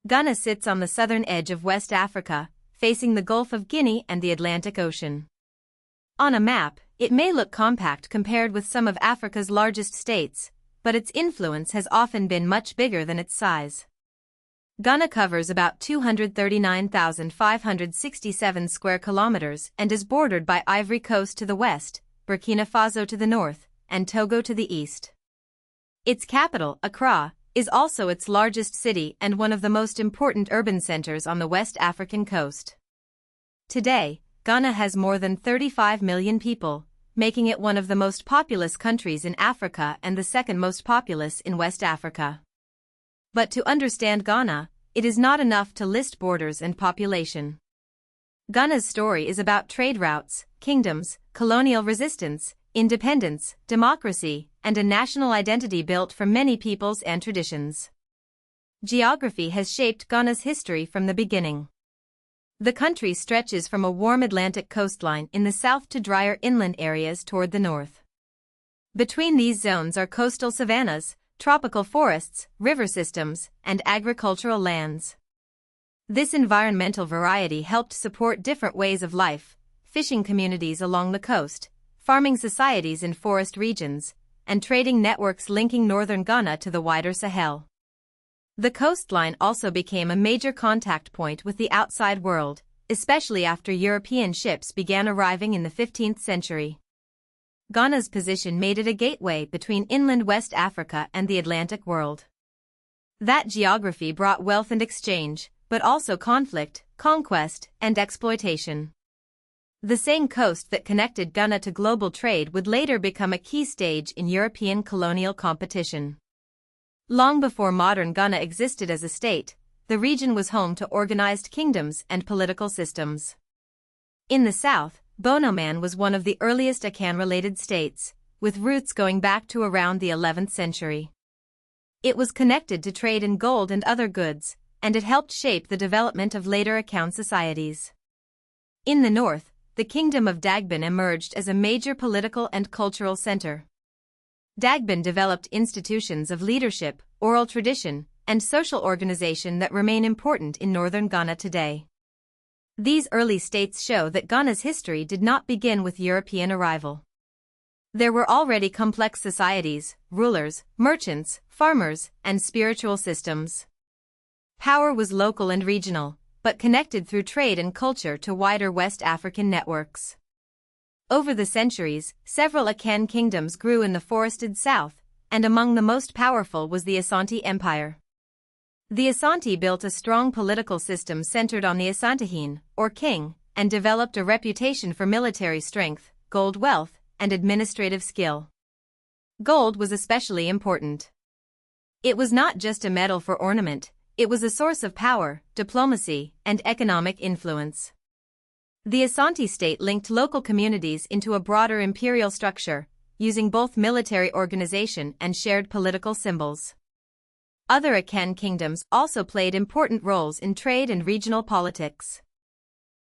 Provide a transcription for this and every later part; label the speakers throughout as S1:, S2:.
S1: Ghana sits on the southern edge of West Africa, facing the Gulf of Guinea and the Atlantic Ocean. On a map, it may look compact compared with some of Africa's largest states, but its influence has often been much bigger than its size. Ghana covers about 239,567 square kilometers and is bordered by Ivory Coast to the west, Burkina Faso to the north, and Togo to the east. Its capital, Accra, is also its largest city and one of the most important urban centers on the West African coast. Today, Ghana has more than 35 million people, making it one of the most populous countries in Africa and the second most populous in West Africa. But to understand Ghana, it is not enough to list borders and population. Ghana's story is about trade routes, kingdoms, colonial resistance, independence, democracy, and a national identity built from many peoples and traditions. Geography has shaped Ghana's history from the beginning. The country stretches from a warm Atlantic coastline in the south to drier inland areas toward the north. Between these zones are coastal savannas, tropical forests, river systems, and agricultural lands. This environmental variety helped support different ways of life, fishing communities along the coast, farming societies in forest regions, and trading networks linking northern Ghana to the wider Sahel. The coastline also became a major contact point with the outside world, especially after European ships began arriving in the 15th century. Ghana's position made it a gateway between inland West Africa and the Atlantic world. That geography brought wealth and exchange, but also conflict, conquest, and exploitation. The same coast that connected Ghana to global trade would later become a key stage in European colonial competition. Long before modern Ghana existed as a state, the region was home to organized kingdoms and political systems. In the south, Bonoman was one of the earliest Akan-related states, with roots going back to around the 11th century. It was connected to trade in gold and other goods, and it helped shape the development of later Akan societies. In the north, the Kingdom of Dagbon emerged as a major political and cultural center. Dagbon developed institutions of leadership, oral tradition, and social organization that remain important in northern Ghana today. These early states show that Ghana's history did not begin with European arrival. There were already complex societies, rulers, merchants, farmers, and spiritual systems. Power was local and regional, but connected through trade and culture to wider West African networks. Over the centuries, several Akan kingdoms grew in the forested south, and among the most powerful was the Asante Empire. The Asante built a strong political system centered on the Asantehene, or king, and developed a reputation for military strength, gold wealth, and administrative skill. Gold was especially important. It was not just a metal for ornament, it was a source of power, diplomacy, and economic influence. The Asante state linked local communities into a broader imperial structure, using both military organization and shared political symbols. Other Akan kingdoms also played important roles in trade and regional politics.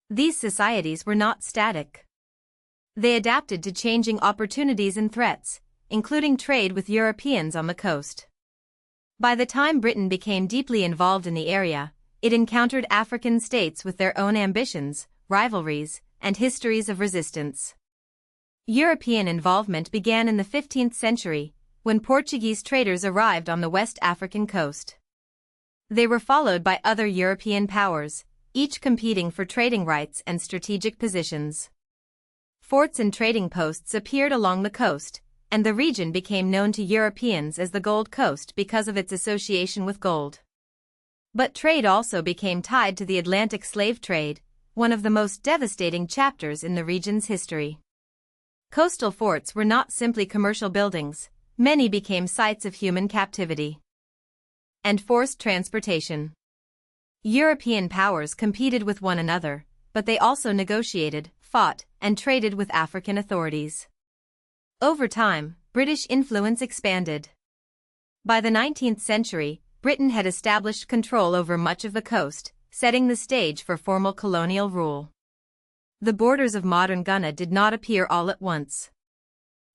S1: These societies were not static. They adapted to changing opportunities and threats, including trade with Europeans on the coast. By the time Britain became deeply involved in the area, it encountered African states with their own ambitions, rivalries, and histories of resistance. European involvement began in the 15th century, when Portuguese traders arrived on the West African coast. They were followed by other European powers, each competing for trading rights and strategic positions. Forts and trading posts appeared along the coast, and the region became known to Europeans as the Gold Coast because of its association with gold. But trade also became tied to the Atlantic slave trade, one of the most devastating chapters in the region's history. Coastal forts were not simply commercial buildings, many became sites of human captivity and forced transportation. European powers competed with one another, but they also negotiated, fought, and traded with African authorities. Over time, British influence expanded. By the 19th century, Britain had established control over much of the coast, setting the stage for formal colonial rule. The borders of modern Ghana did not appear all at once.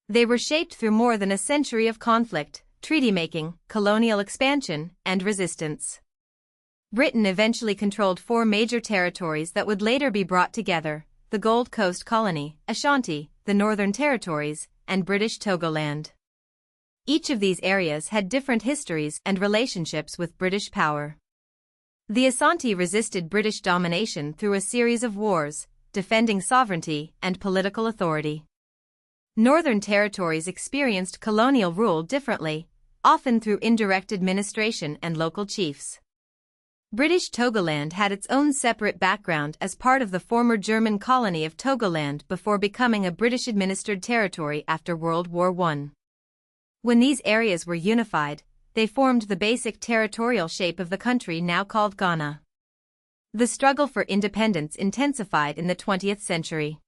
S1: They were shaped through more than a century of conflict, treaty-making, colonial expansion, and resistance. Britain eventually controlled 4 major territories that would later be brought together: the Gold Coast Colony, Ashanti, the Northern Territories, and British Togoland. Each of these areas had different histories and relationships with British power. The Ashanti resisted British domination through a series of wars, defending sovereignty and political authority. Northern territories experienced colonial rule differently, often through indirect administration and local chiefs. British Togoland had its own separate background as part of the former German colony of Togoland before becoming a British-administered territory after World War I. When these areas were unified, they formed the basic territorial shape of the country now called Ghana. The struggle for independence intensified in the 20th century.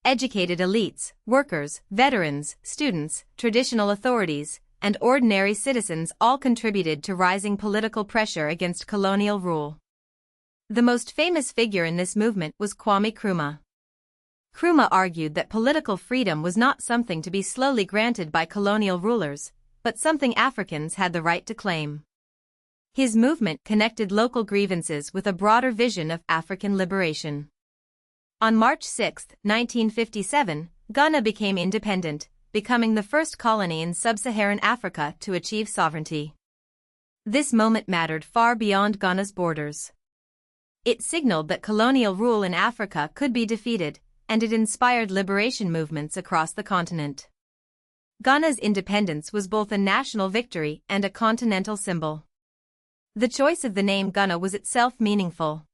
S1: Educated elites, workers, veterans, students, traditional authorities, and ordinary citizens all contributed to rising political pressure against colonial rule. The most famous figure in this movement was Kwame Nkrumah. Nkrumah argued that political freedom was not something to be slowly granted by colonial rulers, but something Africans had the right to claim. His movement connected local grievances with a broader vision of African liberation. On March 6, 1957, Ghana became independent, becoming the first colony in Sub-Saharan Africa to achieve sovereignty. This moment mattered far beyond Ghana's borders. It signaled that colonial rule in Africa could be defeated, and it inspired liberation movements across the continent. Ghana's independence was both a national victory and a continental symbol. The choice of the name Ghana was itself meaningful.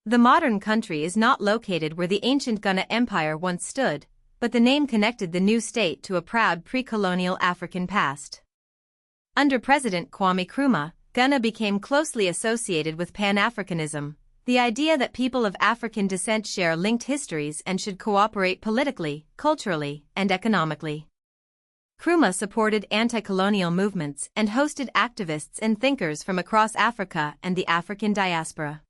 S1: The modern country is not located where the ancient Ghana Empire once stood, but the name connected the new state to a proud pre-colonial African past. Under President Kwame Nkrumah, Ghana became closely associated with Pan-Africanism, the idea that people of African descent share linked histories and should cooperate politically, culturally, and economically. Nkrumah supported anti-colonial movements and hosted activists and thinkers from across Africa and the African diaspora.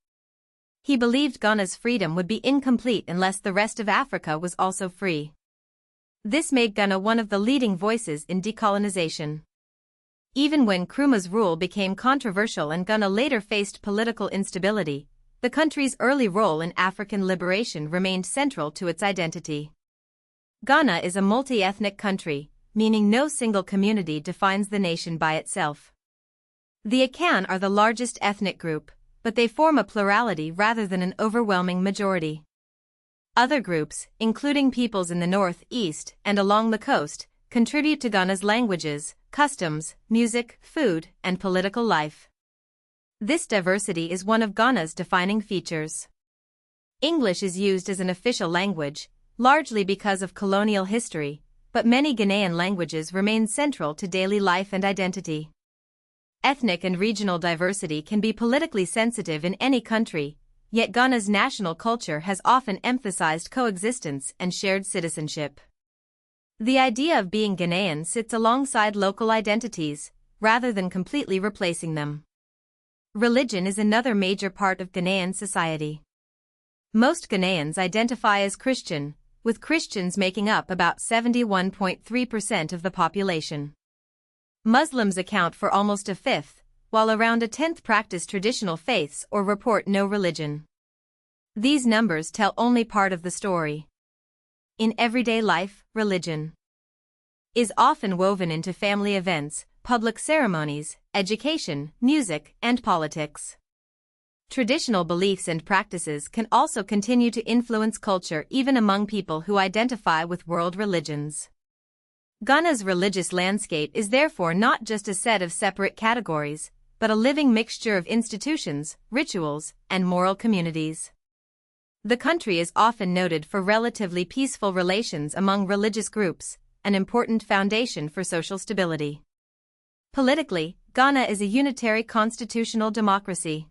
S1: He believed Ghana's freedom would be incomplete unless the rest of Africa was also free. This made Ghana one of the leading voices in decolonization. Even when Nkrumah's rule became controversial and Ghana later faced political instability, the country's early role in African liberation remained central to its identity. Ghana is a multi-ethnic country, meaning no single community defines the nation by itself. The Akan are the largest ethnic group, but they form a plurality rather than an overwhelming majority. Other groups, including peoples in the north, east, and along the coast, contribute to Ghana's languages, customs, music, food, and political life. This diversity is one of Ghana's defining features. English is used as an official language, largely because of colonial history, but many Ghanaian languages remain central to daily life and identity. Ethnic and regional diversity can be politically sensitive in any country, yet Ghana's national culture has often emphasized coexistence and shared citizenship. The idea of being Ghanaian sits alongside local identities, rather than completely replacing them. Religion is another major part of Ghanaian society. Most Ghanaians identify as Christian, with Christians making up about 71.3% of the population. Muslims account for almost a fifth, while around a tenth practice traditional faiths or report no religion. These numbers tell only part of the story. In everyday life, religion is often woven into family events, public ceremonies, education, music, and politics. Traditional beliefs and practices can also continue to influence culture even among people who identify with world religions. Ghana's religious landscape is therefore not just a set of separate categories, but a living mixture of institutions, rituals, and moral communities. The country is often noted for relatively peaceful relations among religious groups, an important foundation for social stability. Politically, Ghana is a unitary constitutional democracy.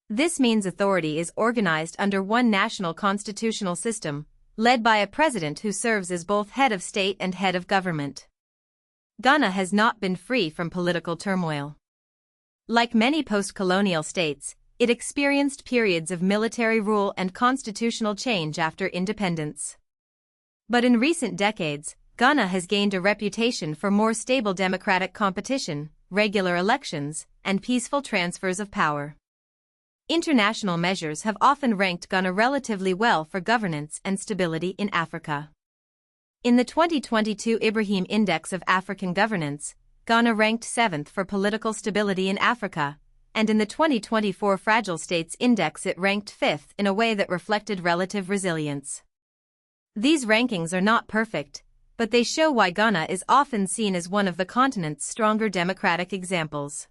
S1: This means authority is organized under one national constitutional system, led by a president who serves as both head of state and head of government. Ghana has not been free from political turmoil. Like many post-colonial states, it experienced periods of military rule and constitutional change after independence. But in recent decades, Ghana has gained a reputation for more stable democratic competition, regular elections, and peaceful transfers of power. International measures have often ranked Ghana relatively well for governance and stability in Africa. In the 2022 Ibrahim Index of African Governance, Ghana ranked 7th for political stability in Africa, and in the 2024 Fragile States Index it ranked 5th in a way that reflected relative resilience. These rankings are not perfect, but they show why Ghana is often seen as one of the continent's stronger democratic examples.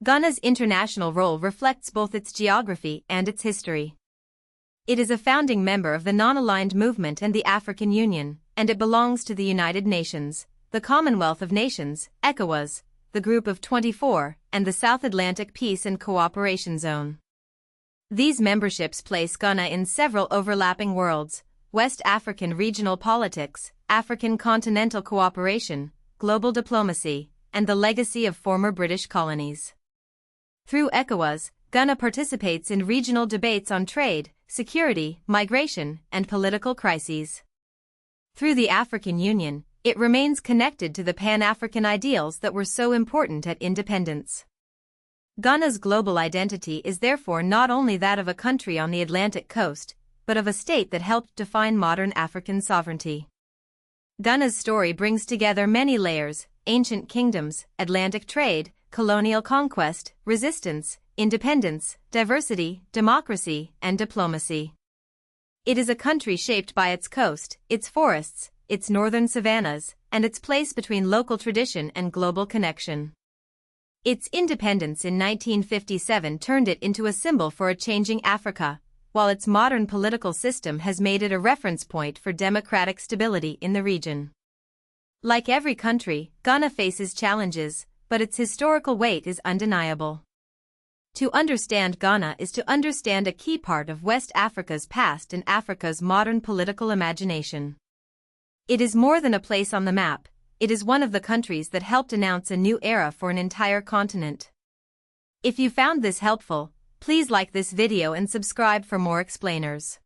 S1: Ghana's international role reflects both its geography and its history. It is a founding member of the Non-Aligned Movement and the African Union, and it belongs to the United Nations, the Commonwealth of Nations, ECOWAS, the Group of 24, and the South Atlantic Peace and Cooperation Zone. These memberships place Ghana in several overlapping worlds: West African regional politics, African continental cooperation, global diplomacy, and the legacy of former British colonies. Through ECOWAS, Ghana participates in regional debates on trade, security, migration, and political crises. Through the African Union, it remains connected to the Pan-African ideals that were so important at independence. Ghana's global identity is therefore not only that of a country on the Atlantic coast, but of a state that helped define modern African sovereignty. Ghana's story brings together many layers: ancient kingdoms, Atlantic trade, colonial conquest, resistance, independence, diversity, democracy, and diplomacy. It is a country shaped by its coast, its forests, its northern savannas, and its place between local tradition and global connection. Its independence in 1957 turned it into a symbol for a changing Africa, while its modern political system has made it a reference point for democratic stability in the region. Like every country, Ghana faces challenges, but its historical weight is undeniable. To understand Ghana is to understand a key part of West Africa's past and Africa's modern political imagination. It is more than a place on the map, it is one of the countries that helped announce a new era for an entire continent. If you found this helpful, please like this video and subscribe for more explainers.